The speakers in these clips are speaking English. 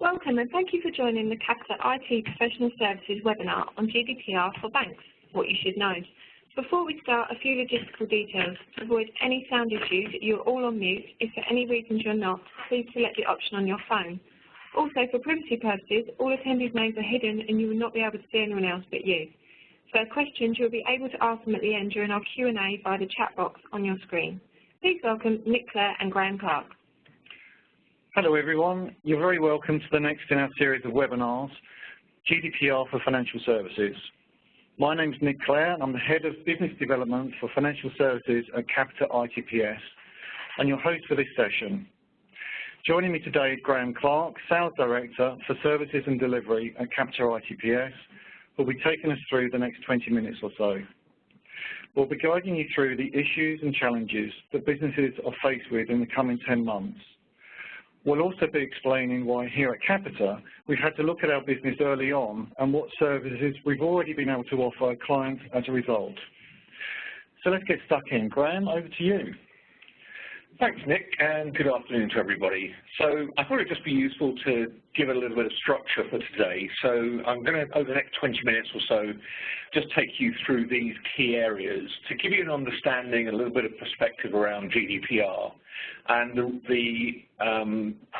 Welcome and thank you for joining the Capita IT Professional Services webinar on GDPR for banks, what you should know. Before we start, a few logistical details. To avoid any sound issues, you're all on mute. If for any reason you're not, please select the option on your phone. Also, for privacy purposes, all attendees' names are hidden and you will not be able to see anyone else but you. For questions, you'll be able to ask them at the end during our Q&A via the chat box on your screen. Please welcome Nick Clare and Graham Clark. Hello everyone, you're very welcome to the next in our series of webinars, GDPR for Financial Services. My name is Nick Clare and I'm the Head of Business Development for Financial Services at Capita ITPS and your host for this session. Joining me today is Graham Clark, Sales Director for Services and Delivery at Capita ITPS, who will be taking us through the next 20 minutes or so. We'll be guiding you through the issues and challenges that businesses are faced with in the coming 10 months. We'll also be explaining why here at Capita we've had to look at our business early on and what services we've already been able to offer our clients as a result. So let's get stuck in. Graham, over to you. Thanks, Nick, and good afternoon to everybody. So I thought it'd just be useful to give a little bit of structure for today. So I'm going to, over the next 20 minutes or so, just take you through these key areas to give you an understanding, a little bit of perspective around GDPR and the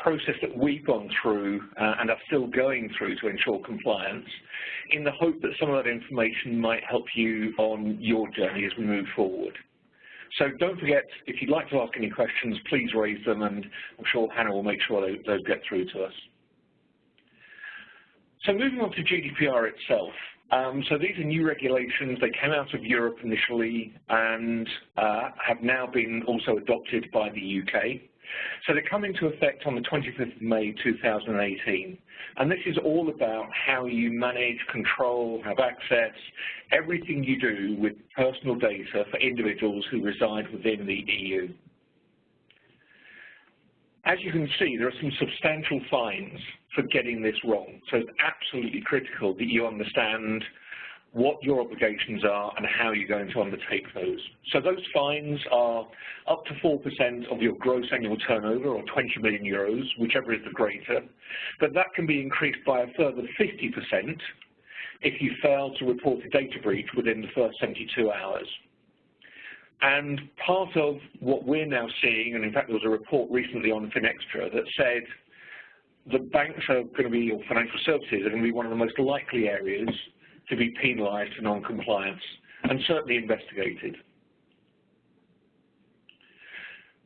process that we've gone through and are still going through to ensure compliance, in the hope that some of that information might help you on your journey as we move forward. So don't forget, if you'd like to ask any questions, please raise them, and I'm sure Hannah will make sure those get through to us. So moving on to GDPR itself. So these are new regulations. They came out of Europe initially and have now been also adopted by the UK. So they come into effect on the 25th of May 2018. And this is all about how you manage, control, have access, everything you do with personal data for individuals who reside within the EU. As you can see, there are some substantial fines for getting this wrong. So it's absolutely critical that you understand what your obligations are and how you're going to undertake those. So those fines are up to 4% of your gross annual turnover, or 20 million euros, whichever is the greater, but that can be increased by a further 50% if you fail to report a data breach within the first 72 hours. And part of what we're now seeing, and in fact there was a report recently on Finextra that said that banks are going to be, or financial services are going to be one of the most likely areas to be penalised for non-compliance, and certainly investigated.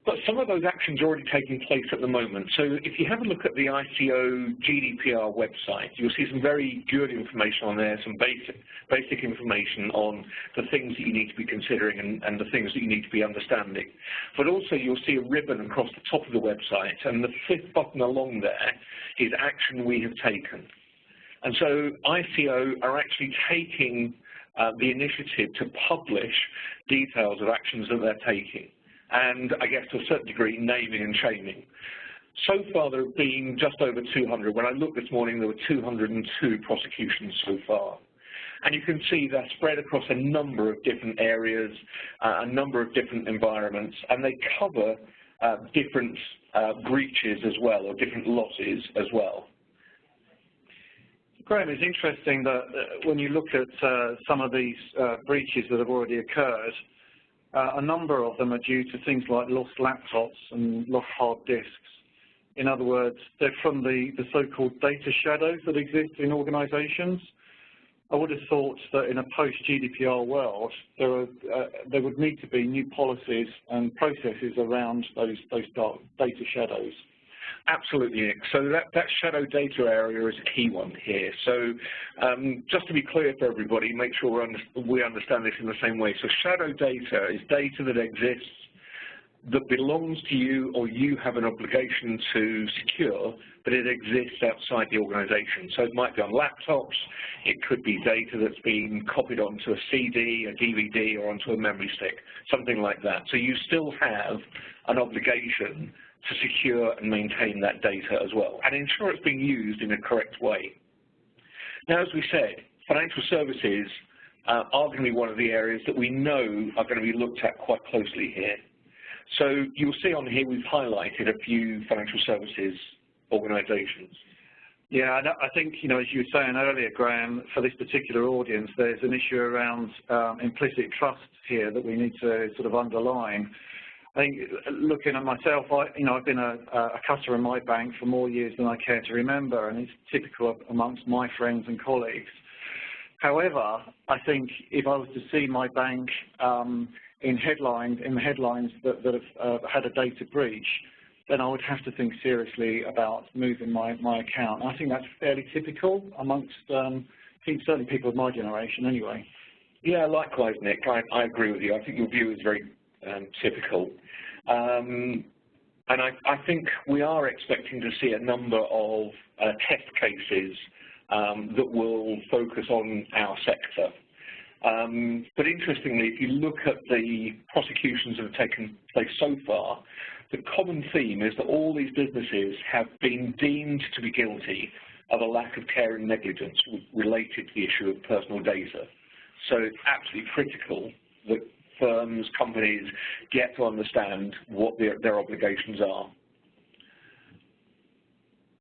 But some of those actions are already taking place at the moment. So if you have a look at the ICO GDPR website, you'll see some very good information on there, some basic information on the things that you need to be considering and the things that you need to be understanding. But also you'll see a ribbon across the top of the website, and the fifth button along there is action we have taken. And so ICO are actually taking the initiative to publish details of actions that they're taking, and I guess to a certain degree naming and shaming. So far there have been just over 200. When I looked this morning there were 202 prosecutions so far. And you can see they're spread across a number of different areas, a number of different environments, and they cover different breaches as well, or different losses as well. Graham, it's interesting that when you look at some of these breaches that have already occurred, a number of them are due to things like lost laptops and lost hard disks. In other words, they're from the so-called data shadows that exist in organisations. I would have thought that in a post-GDPR world, there would need to be new policies and processes around those dark data shadows. Absolutely, Nick. So that shadow data area is a key one here. So just to be clear for everybody, make sure we understand this in the same way. So shadow data is data that exists, that belongs to you or you have an obligation to secure, but it exists outside the organization. So it might be on laptops, it could be data that's been copied onto a CD, a DVD, or onto a memory stick, something like that. So you still have an obligation to secure and maintain that data as well, and ensure it's being used in a correct way. Now, as we said, financial services are going to be one of the areas that we know are going to be looked at quite closely here. So you'll see on here we've highlighted a few financial services organisations. Yeah, I think, as you were saying earlier, Graham, for this particular audience, there's an issue around implicit trust here that we need to sort of underline. I think looking at myself, I've been a customer in my bank for more years than I care to remember, and it's typical amongst my friends and colleagues. However, I think if I was to see my bank in the headlines that have had a data breach, then I would have to think seriously about moving my account. I think that's fairly typical amongst certainly people of my generation anyway. Yeah, likewise, Nick. I agree with you. I think your view is very typical. And I think we are expecting to see a number of test cases that will focus on our sector. But interestingly, if you look at the prosecutions that have taken place so far, the common theme is that all these businesses have been deemed to be guilty of a lack of care and negligence related to the issue of personal data. So it's absolutely critical that firms, companies get to understand what their obligations are.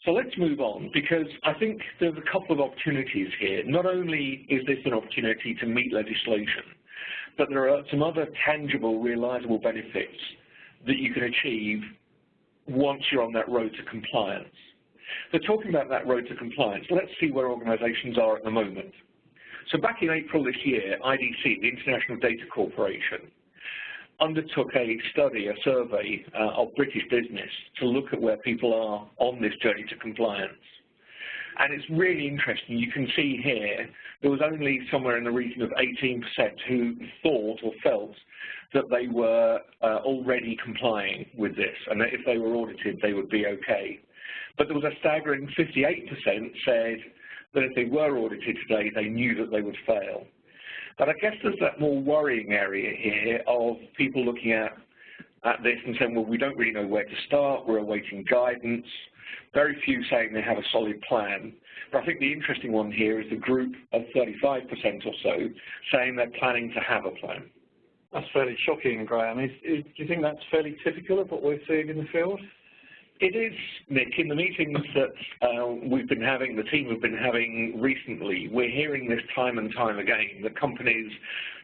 So let's move on, because I think there's a couple of opportunities here. Not only is this an opportunity to meet legislation, but there are some other tangible, realizable benefits that you can achieve once you're on that road to compliance. So talking about that road to compliance, let's see where organizations are at the moment. So back in April this year, IDC, the International Data Corporation, undertook a study, a survey of British business to look at where people are on this journey to compliance. And it's really interesting. You can see here there was only somewhere in the region of 18% who thought or felt that they were already complying with this, and that if they were audited, they would be okay. But there was a staggering 58% said that if they were audited today, they knew that they would fail. But I guess there's that more worrying area here of people looking at this and saying, well, we don't really know where to start, we're awaiting guidance. Very few saying they have a solid plan. But I think the interesting one here is the group of 35% or so saying they're planning to have a plan. That's fairly shocking, Graham. Do you think that's fairly typical of what we're seeing in the field? It is, Nick. In the meetings that we've been having, the team have been having recently, we're hearing this time and time again, that companies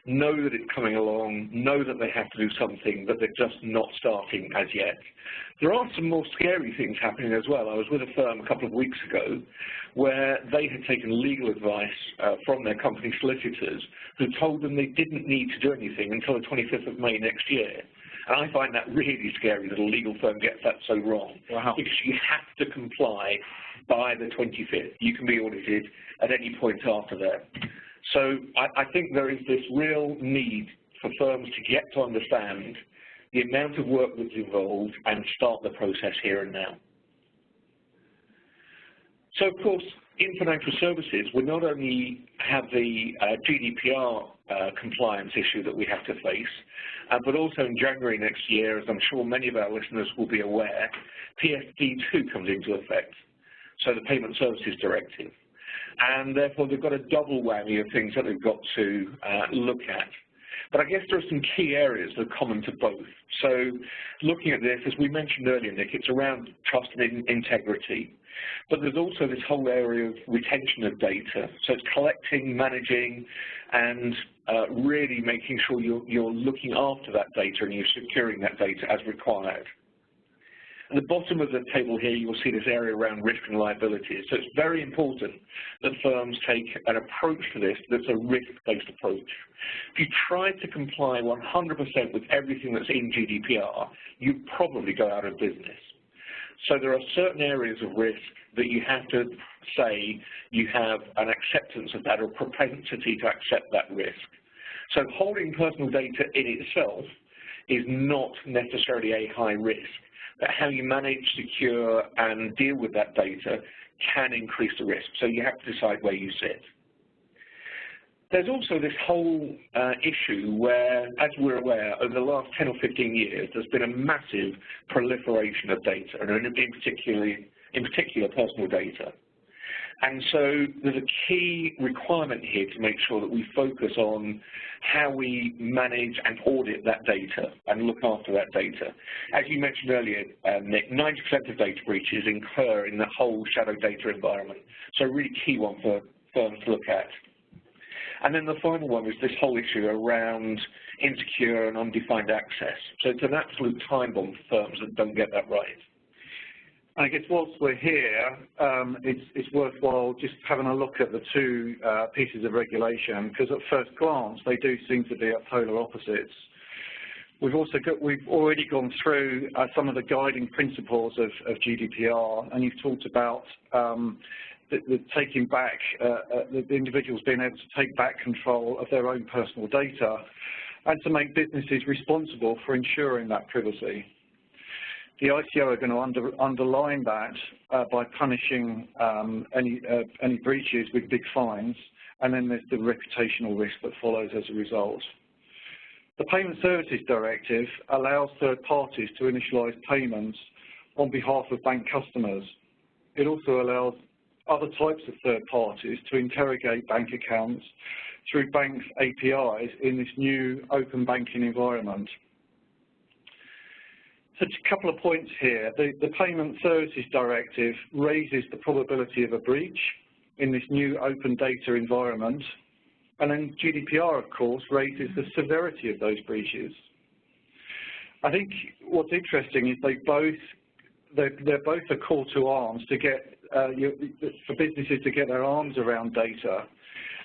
know that it's coming along, know that they have to do something, but they're just not starting as yet. There are some more scary things happening as well. I was with a firm a couple of weeks ago where they had taken legal advice from their company solicitors who told them they didn't need to do anything until the 25th of May next year. And I find that really scary that a legal firm gets that so wrong. Wow. Because you have to comply by the 25th. You can be audited at any point after that. So I think there is this real need for firms to get to understand the amount of work that's involved and start the process here and now. So, of course, in financial services, we not only have the GDPR compliance issue that we have to face, but also in January next year, as I'm sure many of our listeners will be aware, PSD2 comes into effect, so the Payment Services Directive. And therefore, they've got a double whammy of things that they've got to look at. But I guess there are some key areas that are common to both. So looking at this, as we mentioned earlier, Nick, it's around trust and integrity. But there's also this whole area of retention of data. So it's collecting, managing, and really making sure you're looking after that data and you're securing that data as required. At the bottom of the table here, you'll see this area around risk and liabilities. So it's very important that firms take an approach to this that's a risk-based approach. If you try to comply 100% with everything that's in GDPR, you'd probably go out of business. So there are certain areas of risk that you have to say you have an acceptance of that or propensity to accept that risk. So holding personal data in itself is not necessarily a high risk. But how you manage, secure, and deal with that data can increase the risk. So you have to decide where you sit. There's also this whole issue where, as we're aware, over the last 10 or 15 years, there's been a massive proliferation of data, and in particular personal data. And so there's a key requirement here to make sure that we focus on how we manage and audit that data and look after that data. As you mentioned earlier, Nick, 90% of data breaches occur in the whole shadow data environment. So a really key one for firms to look at. And then the final one is this whole issue around insecure and undefined access. So it's an absolute time bomb for firms that don't get that right. I guess whilst we're here, it's worthwhile just having a look at the two pieces of regulation, because at first glance they do seem to be at polar opposites. We've already gone through some of the guiding principles of GDPR, and you've talked about the taking back, the individuals being able to take back control of their own personal data, and to make businesses responsible for ensuring that privacy. The ICO are going to underline that by punishing any breaches with big fines, and then there's the reputational risk that follows as a result. The Payment Services Directive allows third parties to initialise payments on behalf of bank customers. It also allows other types of third parties to interrogate bank accounts through banks' APIs in this new open banking environment. So a couple of points here. The Payment Services Directive raises the probability of a breach in this new open data environment, and then GDPR, of course, raises the severity of those breaches. I think what's interesting is they're both a call to arms to get for businesses to get their arms around data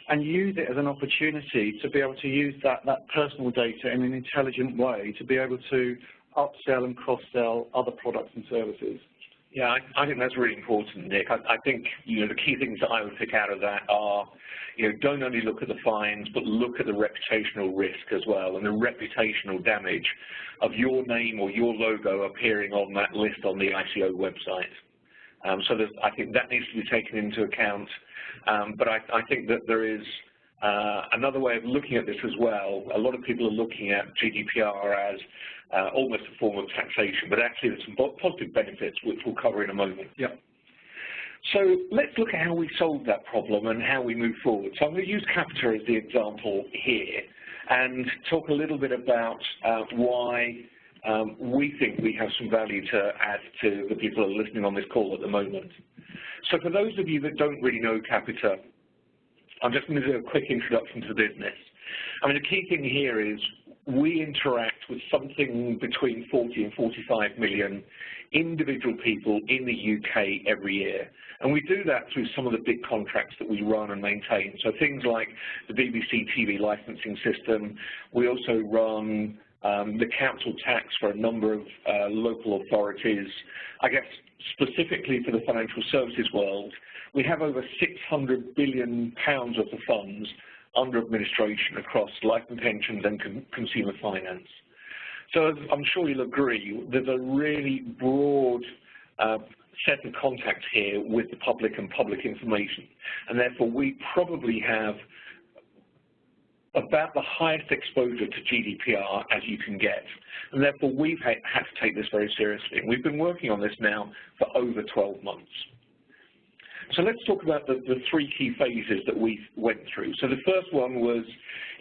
and use it as an opportunity to be able to use that personal data in an intelligent way to be able to upsell and cross-sell other products and services. Yeah, I think that's really important, Nick. I think, the key things that I would pick out of that are, don't only look at the fines, but look at the reputational risk as well, and the reputational damage of your name or your logo appearing on that list on the ICO website. So I think that needs to be taken into account. But I think that there is another way of looking at this as well. A lot of people are looking at GDPR as almost a form of taxation, but actually there's some positive benefits, which we'll cover in a moment. Yep. So let's look at how we solve that problem and how we move forward. So I'm going to use Capita as the example here and talk a little bit about why we think we have some value to add to the people who are listening on this call at the moment. So for those of you that don't really know Capita, I'm just going to do a quick introduction to the business. I mean, the key thing here is we interact with something between 40 and 45 million individual people in the UK every year. And we do that through some of the big contracts that we run and maintain. So things like the BBC TV licensing system. We also run the council tax for a number of local authorities. I guess specifically for the financial services world, we have over £600 billion worth of funds under administration across life and pensions and consumer finance. So as I'm sure you'll agree, there's a really broad set of contacts here with the public and public information, and therefore we probably have about the highest exposure to GDPR as you can get, and therefore we've had to take this very seriously. And we've been working on this now for over 12 months. So let's talk about the three key phases that we went through. So the first one was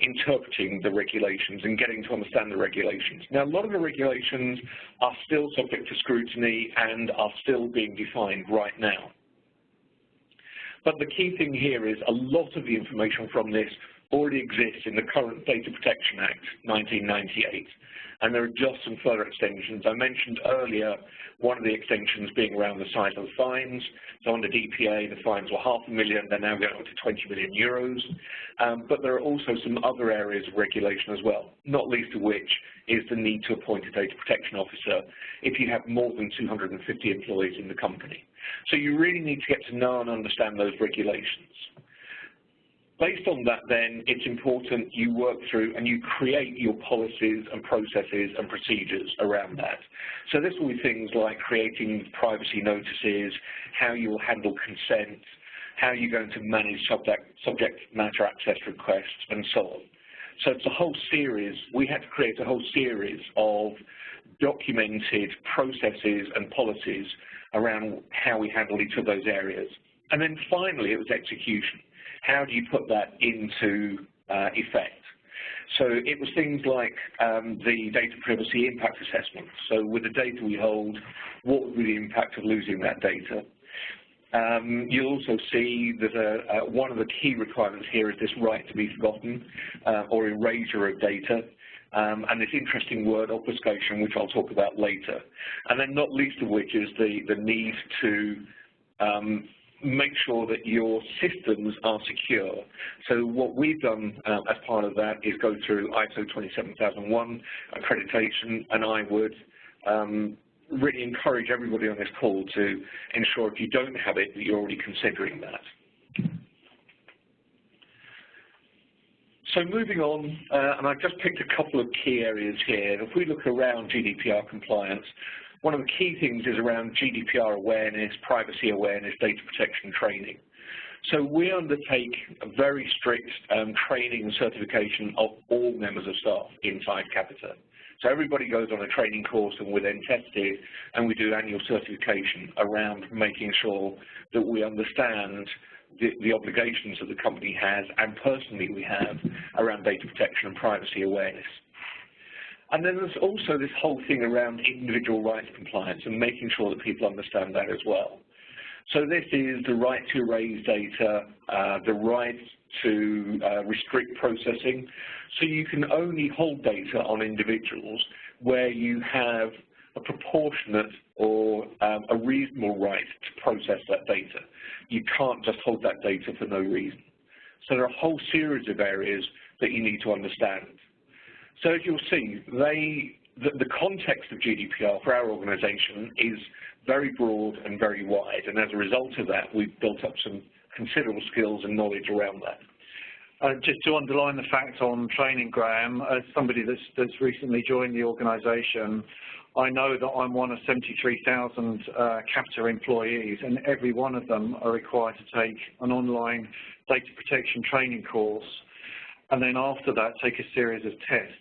interpreting the regulations and getting to understand the regulations. Now, a lot of the regulations are still subject to scrutiny and are still being defined right now. But the key thing here is a lot of the information from this already exists in the current Data Protection Act, 1998. And there are just some further extensions. I mentioned earlier one of the extensions being around the size of the fines. So under DPA, the fines were €500,000, they're now going up to 20 million euros. But there are also some other areas of regulation as well, not least of which is the need to appoint a data protection officer if you have more than 250 employees in the company. So you really need to get to know and understand those regulations. Based on that, then, it's important you work through and you create your policies and processes and procedures around that. So this will be things like creating privacy notices, how you will handle consent, how you're going to manage subject matter access requests, and so on. So it's a whole series. We had to create a whole series of documented processes and policies around how we handle each of those areas. And then finally, it was execution. How do you put that into effect? So it was things like the data privacy impact assessment. So with the data we hold, what would be the impact of losing that data? You'll also see that one of the key requirements here is this right to be forgotten or erasure of data, and this interesting word obfuscation, which I'll talk about later. And then not least of which is the need to make sure that your systems are secure. So what we've done as part of that is go through ISO 27001 accreditation, and I would really encourage everybody on this call to ensure if you don't have it, that you're already considering that. So moving on, and I've just picked a couple of key areas here. If we look around GDPR compliance, one of the key things is around GDPR awareness, privacy awareness, data protection training. So we undertake a very strict training and certification of all members of staff inside Capita. So everybody goes on a training course and we're then tested, and we do annual certification around making sure that we understand the obligations that the company has and personally we have around data protection and privacy awareness. And then there's also this whole thing around individual rights compliance and making sure that people understand that as well. So this is the right to erase data, the right to restrict processing. So you can only hold data on individuals where you have a proportionate or a reasonable right to process that data. You can't just hold that data for no reason. So there are a whole series of areas that you need to understand. So as you'll see, the context of GDPR for our organization is very broad and very wide, and as a result of that, we've built up some considerable skills and knowledge around that. Just to underline the fact on training, Graham, as somebody that's recently joined the organisation, I know that I'm one of 73,000 Capita employees, and every one of them are required to take an online data protection training course, and then after that take a series of tests.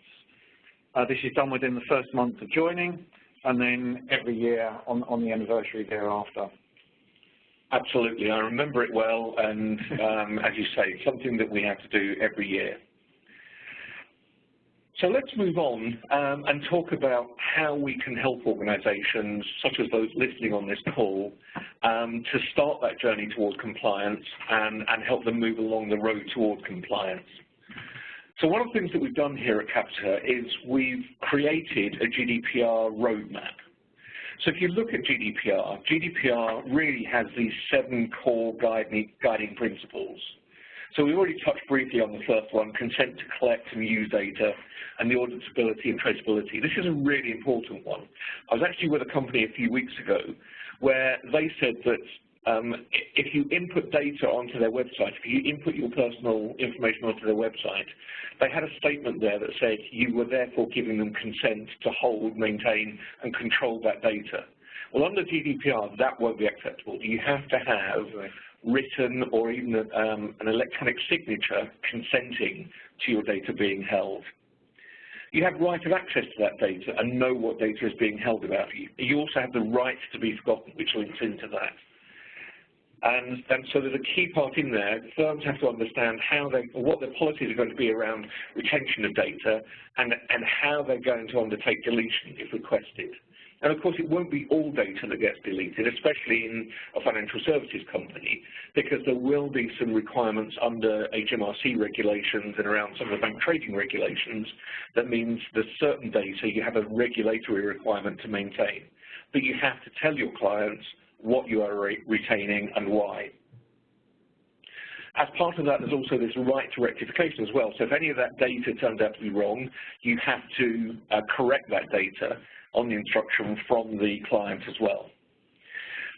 This is done within the first month of joining, and then every year on the anniversary thereafter. Absolutely, I remember it well, and as you say, something that we have to do every year. So let's move on and talk about how we can help organisations, such as those listening on this call, to start that journey towards compliance and help them move along the road towards compliance. So one of the things that we've done here at Capita is we've created a GDPR roadmap. So if you look at GDPR really has these 7 core guiding principles. So we already touched briefly on the first one, consent to collect and use data, and the auditability and traceability. This is a really important one. I was actually with a company a few weeks ago where they said that if you input data onto their website, if you input your personal information onto their website, they had a statement there that said you were therefore giving them consent to hold, maintain, and control that data. Well, under GDPR, that won't be acceptable. You have to have written or even an electronic signature consenting to your data being held. You have right of access to that data and know what data is being held about you. You also have the right to be forgotten, which links into that. And so there's a key part in there. Firms have to understand what their policies are going to be around retention of data and how they're going to undertake deletion if requested. And of course, it won't be all data that gets deleted, especially in a financial services company, because there will be some requirements under HMRC regulations and around some of the bank trading regulations that means there's certain data you have a regulatory requirement to maintain. But you have to tell your clients what you are retaining and why. As part of that, there's also this right to rectification as well. So if any of that data turns out to be wrong, you have to correct that data on the instruction from the client as well.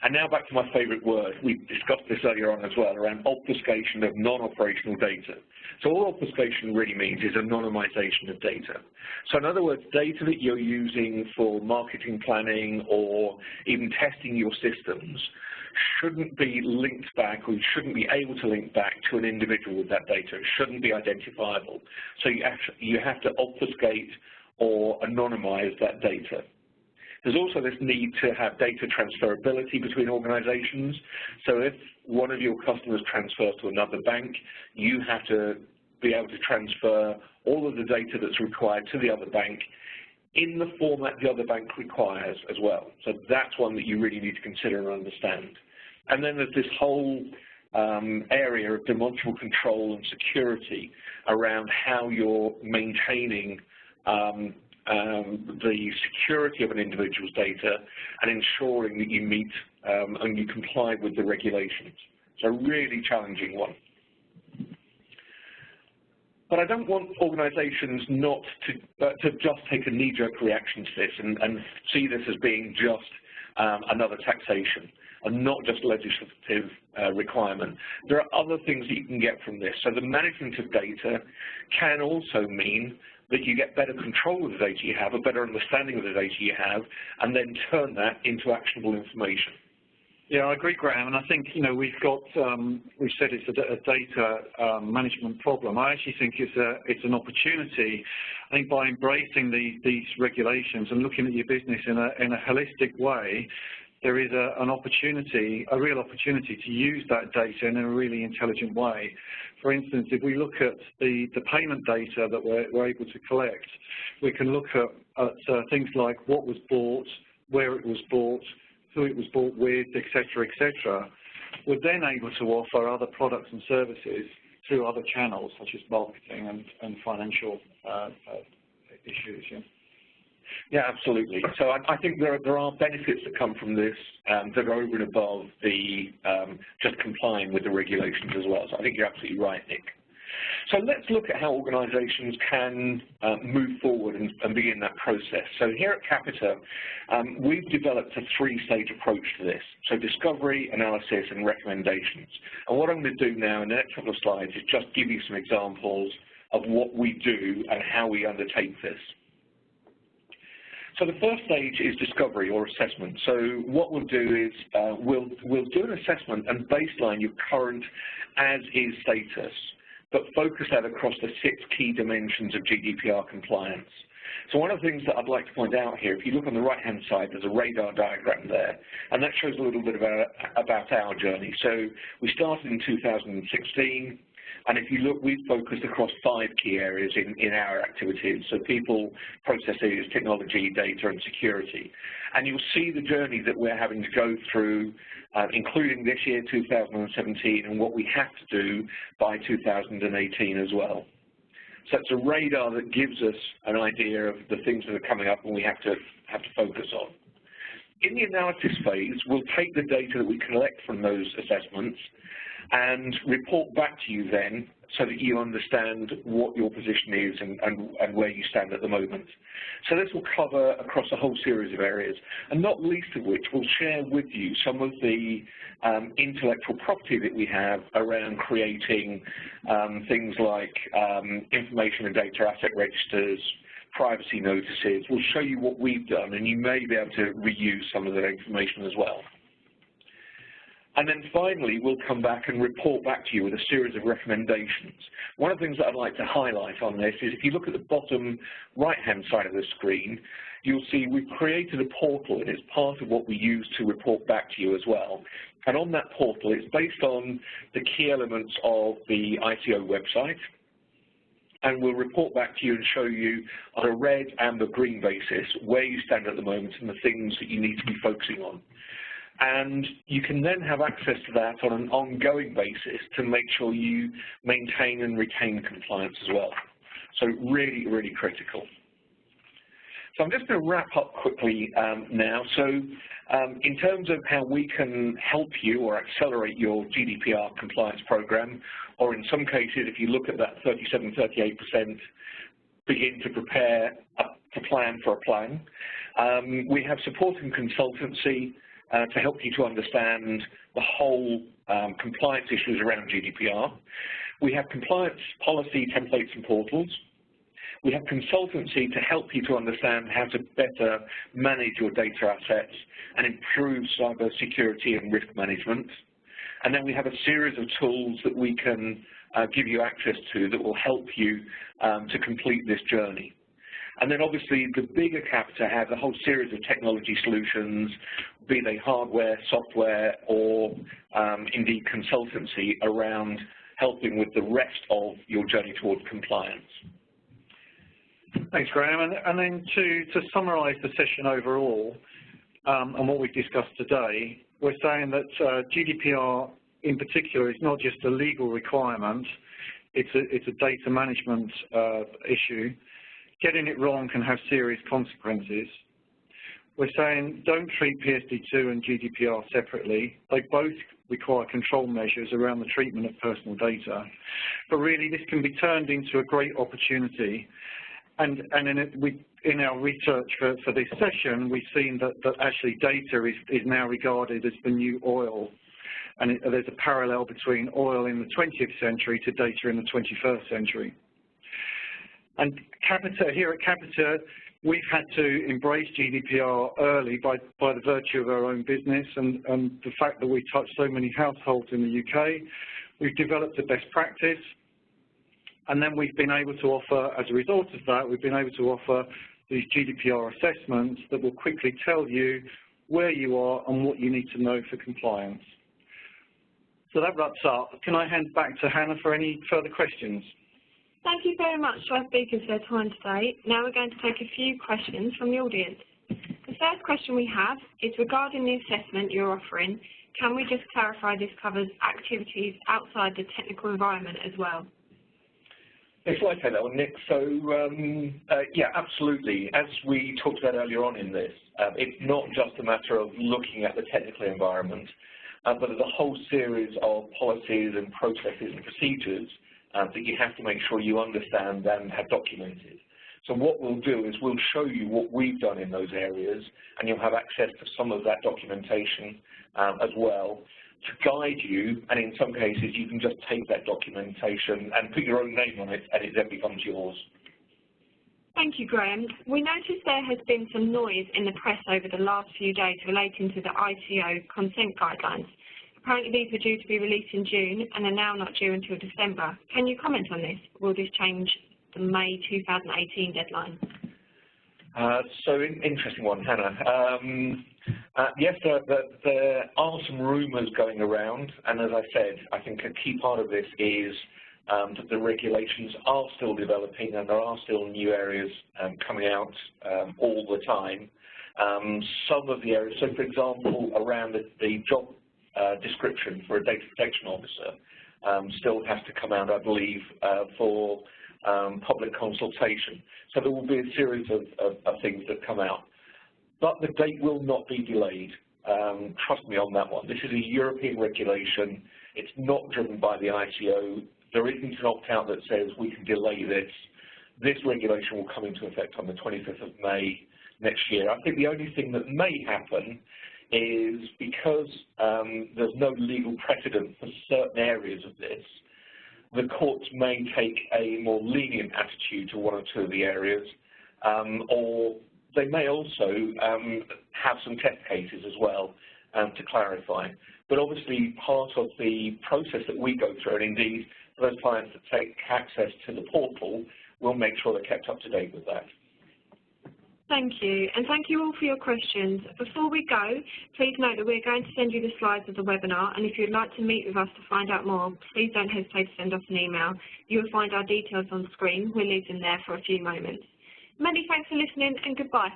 And now back to my favorite word. We discussed this earlier on as well, around obfuscation of non-operational data. So all obfuscation really means is anonymization of data. So in other words, data that you're using for marketing planning or even testing your systems shouldn't be linked back, or you shouldn't be able to link back to an individual with that data. It shouldn't be identifiable. So you have to obfuscate or anonymize that data. There's also this need to have data transferability between organizations. So if one of your customers transfers to another bank, you have to be able to transfer all of the data that's required to the other bank in the format the other bank requires as well. So that's one that you really need to consider and understand. And then there's this whole area of demonstrable control and security around how you're maintaining the security of an individual's data and ensuring that you meet and you comply with the regulations. It's a really challenging one. But I don't want organizations not to just take a knee-jerk reaction to this and see this as being just another taxation and not just legislative requirement. There are other things that you can get from this. So the management of data can also mean that you get better control of the data you have, a better understanding of the data you have, and then turn that into actionable information. Yeah, I agree, Graham, and I think, you know, we've said it's a data management problem. I actually think it's an opportunity. I think by embracing these regulations and looking at your business in a holistic way, there is an opportunity, a real opportunity to use that data in a really intelligent way. For instance, if we look at the payment data that we're able to collect, we can look at things like what was bought, where it was bought, who it was bought with, etc., etc. We're then able to offer other products and services through other channels, such as marketing and financial issues. Yeah. Yeah, absolutely. So I think there are benefits that come from this that are over and above the just complying with the regulations as well. So I think you're absolutely right, Nick. So let's look at how organizations can move forward and begin that process. So here at Capita, we've developed a three-stage approach to this. So discovery, analysis, and recommendations. And what I'm going to do now in the next couple of slides is just give you some examples of what we do and how we undertake this. So the first stage is discovery or assessment. So what we'll do is we'll do an assessment and baseline your current as-is status, but focus that across the 6 key dimensions of GDPR compliance. So one of the things that I'd like to point out here, if you look on the right-hand side, there's a radar diagram there, and that shows a little bit about our journey. So we started in 2016, and if you look, we've focused across 5 key areas in our activities, so people, processes, technology, data, and security. And you'll see the journey that we're having to go through, including this year, 2017, and what we have to do by 2018 as well. So it's a radar that gives us an idea of the things that are coming up and we have to focus on. In the analysis phase, we'll take the data that we collect from those assessments and report back to you then so that you understand what your position is and where you stand at the moment. So this will cover across a whole series of areas, and not least of which we'll share with you some of the intellectual property that we have around creating things like information and data asset registers, privacy notices. We'll show you what we've done, and you may be able to reuse some of that information as well. And then finally, we'll come back and report back to you with a series of recommendations. One of the things that I'd like to highlight on this is if you look at the bottom right-hand side of the screen, you'll see we've created a portal, and it's part of what we use to report back to you as well. And on that portal, it's based on the key elements of the ICO website, and we'll report back to you and show you on a red, amber, green basis where you stand at the moment and the things that you need to be focusing on. And you can then have access to that on an ongoing basis to make sure you maintain and retain compliance as well. So really, really critical. So I'm just going to wrap up quickly now. So in terms of how we can help you or accelerate your GDPR compliance program, or in some cases, if you look at that 37–38%, begin to prepare to plan for a plan. We have support and consultancy to help you to understand the whole compliance issues around GDPR. We have compliance policy templates and portals. We have consultancy to help you to understand how to better manage your data assets and improve cyber security and risk management. And then we have a series of tools that we can give you access to that will help you to complete this journey. And then obviously the bigger Capita has a whole series of technology solutions, be they hardware, software, or indeed consultancy around helping with the rest of your journey towards compliance. Thanks, Graham. And then to summarise the session overall and what we've discussed today, we're saying that GDPR in particular is not just a legal requirement, it's a data management issue. Getting it wrong can have serious consequences. We're saying don't treat PSD2 and GDPR separately. They both require control measures around the treatment of personal data. But really this can be turned into a great opportunity. And in our research for this session, we've seen that actually data is now regarded as the new oil. And there's a parallel between oil in the 20th century to data in the 21st century. And here at Capita, we've had to embrace GDPR early by the virtue of our own business and the fact that we touch so many households in the UK. We've developed a best practice, and then we've been able to offer, as a result of that, we've been able to offer these GDPR assessments that will quickly tell you where you are and what you need to know for compliance. So that wraps up. Can I hand back to Hannah for any further questions? Thank you very much to our speakers for their time today. Now we're going to take a few questions from the audience. The first question we have is regarding the assessment you're offering. Can we just clarify this covers activities outside the technical environment as well? Yes, I'll take that one, Nick. So, yeah, absolutely. As we talked about earlier on in this, it's not just a matter of looking at the technical environment, but there's a whole series of policies and processes and procedures that you have to make sure you understand and have documented. So what we'll do is we'll show you what we've done in those areas, and you'll have access to some of that documentation as well to guide you, and in some cases you can just take that documentation and put your own name on it, and it then becomes yours. Thank you, Graham. We noticed there has been some noise in the press over the last few days relating to the ICO consent guidelines. Apparently these were due to be released in June and are now not due until December. Can you comment on this? Will this change the May 2018 deadline? So interesting one, Hannah. Yes, there are some rumours going around, and as I said, I think a key part of this is that the regulations are still developing and there are still new areas coming out all the time. Some of the areas, so for example, around the job description for a data protection officer still has to come out, I believe, for public consultation. So there will be a series of things that come out. But the date will not be delayed. Trust me on that one. This is a European regulation. It's not driven by the ICO. There isn't an opt-out that says we can delay this. This regulation will come into effect on the 25th of May next year. I think the only thing that may happen is because there's no legal precedent for certain areas of this, the courts may take a more lenient attitude to one or two of the areas, or they may also have some test cases as well to clarify. But obviously part of the process that we go through, and indeed for those clients that take access to the portal, we'll make sure they're kept up to date with that. Thank you, and thank you all for your questions. Before we go, please note that we're going to send you the slides of the webinar, and if you'd like to meet with us to find out more, please don't hesitate to send us an email. You will find our details on screen. We'll leave them there for a few moments. Many thanks for listening, and goodbye.